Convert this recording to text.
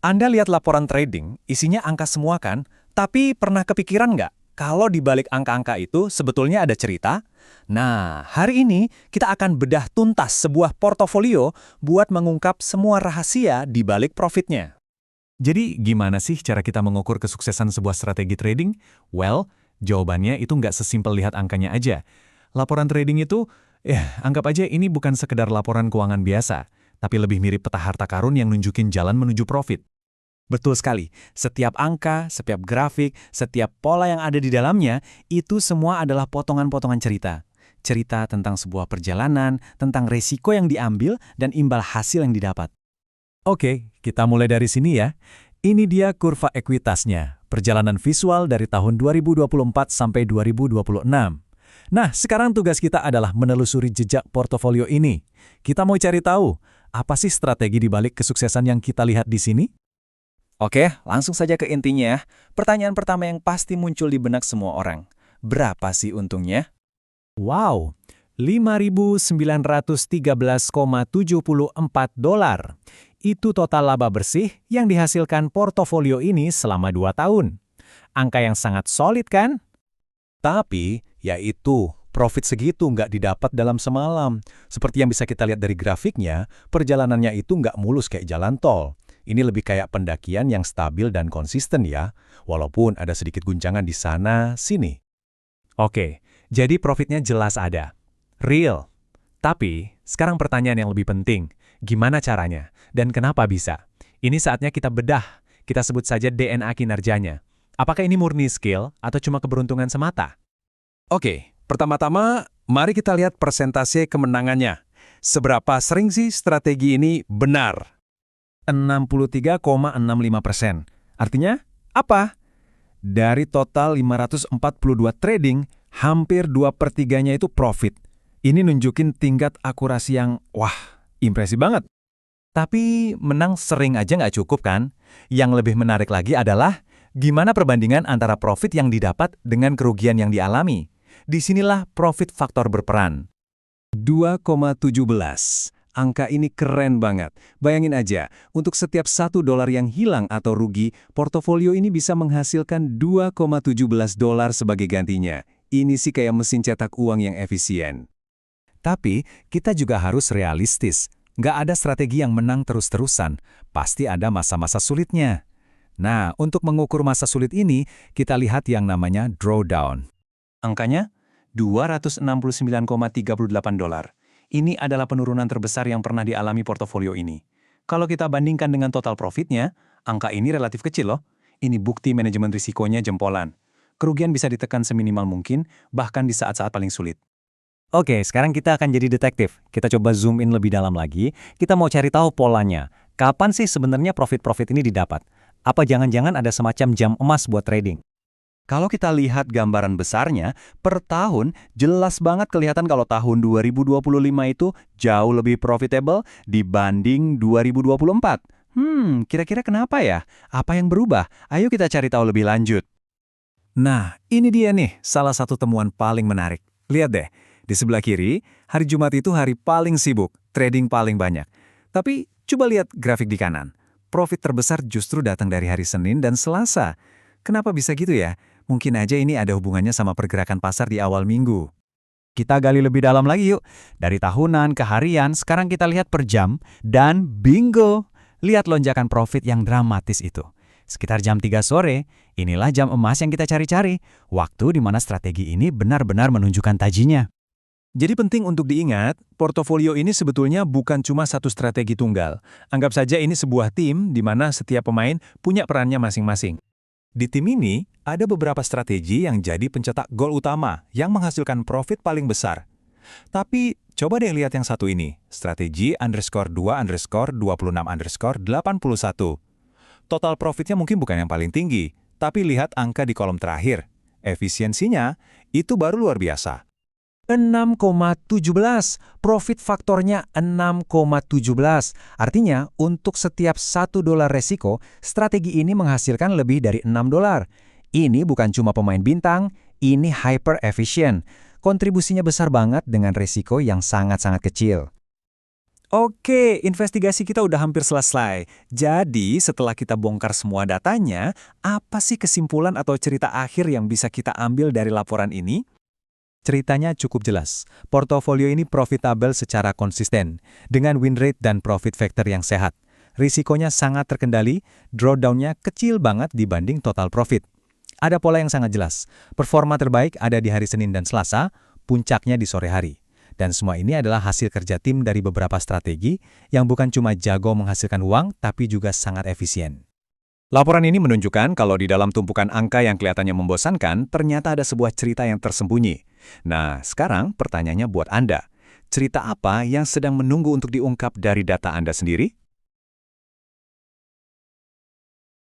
Anda lihat laporan trading, isinya angka semua kan? Tapi pernah kepikiran nggak kalau di balik angka-angka itu sebetulnya ada cerita? Nah, hari ini kita akan bedah tuntas sebuah portofolio buat mengungkap semua rahasia di balik profitnya. Jadi, gimana sih cara kita mengukur kesuksesan sebuah strategi trading? Well, jawabannya itu nggak sesimpel lihat angkanya aja. Laporan trading itu, anggap aja ini bukan sekedar laporan keuangan biasa, tapi lebih mirip peta harta karun yang nunjukin jalan menuju profit. Betul sekali, setiap angka, setiap grafik, setiap pola yang ada di dalamnya, itu semua adalah potongan-potongan cerita. Cerita tentang sebuah perjalanan, tentang resiko yang diambil, dan imbal hasil yang didapat. Oke, kita mulai dari sini ya. Ini dia kurva ekuitasnya, perjalanan visual dari tahun 2024 sampai 2026. Nah, sekarang tugas kita adalah menelusuri jejak portofolio ini. Kita mau cari tahu, apa sih strategi di balik kesuksesan yang kita lihat di sini? Oke, langsung saja ke intinya. Pertanyaan pertama yang pasti muncul di benak semua orang. Berapa sih untungnya? Wow, $5.913,74. Itu total laba bersih yang dihasilkan portofolio ini selama 2 tahun. Angka yang sangat solid kan? Tapi, yaitu, profit segitu nggak didapat dalam semalam. Seperti yang bisa kita lihat dari grafiknya, perjalanannya itu nggak mulus kayak jalan tol. Ini lebih kayak pendakian yang stabil dan konsisten ya, walaupun ada sedikit guncangan di sana, sini. Oke, jadi profitnya jelas ada. Real. Tapi, sekarang pertanyaan yang lebih penting. Gimana caranya? Dan kenapa bisa? Ini saatnya kita bedah. Kita sebut saja DNA kinerjanya. Apakah ini murni skill atau cuma keberuntungan semata? Oke, pertama-tama mari kita lihat persentase kemenangannya. Seberapa sering sih strategi ini benar? 63,65%. Artinya apa? Dari total 542 trading, hampir 2/3-nya itu profit. Ini nunjukin tingkat akurasi yang, impresif banget. Tapi menang sering aja nggak cukup kan? Yang lebih menarik lagi adalah gimana perbandingan antara profit yang didapat dengan kerugian yang dialami. Disinilah profit faktor berperan. 2,17. Angka ini keren banget. Bayangin aja, untuk setiap $1 yang hilang atau rugi, portofolio ini bisa menghasilkan $2,17 sebagai gantinya. Ini sih kayak mesin cetak uang yang efisien. Tapi, kita juga harus realistis. Nggak ada strategi yang menang terus-terusan. Pasti ada masa-masa sulitnya. Nah, untuk mengukur masa sulit ini, kita lihat yang namanya drawdown. Angkanya $269,38. Ini adalah penurunan terbesar yang pernah dialami portofolio ini. Kalau kita bandingkan dengan total profitnya, angka ini relatif kecil loh. Ini bukti manajemen risikonya jempolan. Kerugian bisa ditekan seminimal mungkin, bahkan di saat-saat paling sulit. Oke, sekarang kita akan jadi detektif. Kita coba zoom in lebih dalam lagi. Kita mau cari tahu polanya. Kapan sih sebenarnya profit-profit ini didapat? Apa jangan-jangan ada semacam jam emas buat trading? Kalau kita lihat gambaran besarnya, per tahun jelas banget kelihatan kalau tahun 2025 itu jauh lebih profitable dibanding 2024. Kira-kira kenapa ya? Apa yang berubah? Ayo kita cari tahu lebih lanjut. Nah, ini dia nih salah satu temuan paling menarik. Lihat deh, di sebelah kiri, hari Jumat itu hari paling sibuk, trading paling banyak. Tapi coba lihat grafik di kanan. Profit terbesar justru datang dari hari Senin dan Selasa. Kenapa bisa gitu ya? Mungkin aja ini ada hubungannya sama pergerakan pasar di awal minggu. Kita gali lebih dalam lagi yuk. Dari tahunan ke harian, sekarang kita lihat per jam. Dan bingo! Lihat lonjakan profit yang dramatis itu. Sekitar jam 3 sore, inilah jam emas yang kita cari-cari. Waktu di mana strategi ini benar-benar menunjukkan tajinya. Jadi penting untuk diingat, portofolio ini sebetulnya bukan cuma satu strategi tunggal. Anggap saja ini sebuah tim di mana setiap pemain punya perannya masing-masing. Di tim ini, ada beberapa strategi yang jadi pencetak gol utama yang menghasilkan profit paling besar. Tapi, coba deh lihat yang satu ini, strategi _2_26_81. Total profitnya mungkin bukan yang paling tinggi, tapi lihat angka di kolom terakhir. Efisiensinya, itu baru luar biasa. 6,17. Profit faktornya 6,17. Artinya, untuk setiap $1 resiko, strategi ini menghasilkan lebih dari $6. Ini bukan cuma pemain bintang, ini hyper efficient. Kontribusinya besar banget dengan resiko yang sangat-sangat kecil. Oke, investigasi kita udah hampir selesai. Jadi, setelah kita bongkar semua datanya, apa sih kesimpulan atau cerita akhir yang bisa kita ambil dari laporan ini? Ceritanya cukup jelas. Portofolio ini profitabel secara konsisten, dengan win rate dan profit factor yang sehat. Risikonya sangat terkendali, drawdown-nya kecil banget dibanding total profit. Ada pola yang sangat jelas. Performa terbaik ada di hari Senin dan Selasa, puncaknya di sore hari. Dan semua ini adalah hasil kerja tim dari beberapa strategi yang bukan cuma jago menghasilkan uang, tapi juga sangat efisien. Laporan ini menunjukkan kalau di dalam tumpukan angka yang kelihatannya membosankan, ternyata ada sebuah cerita yang tersembunyi. Nah, sekarang pertanyaannya buat Anda. Cerita apa yang sedang menunggu untuk diungkap dari data Anda sendiri?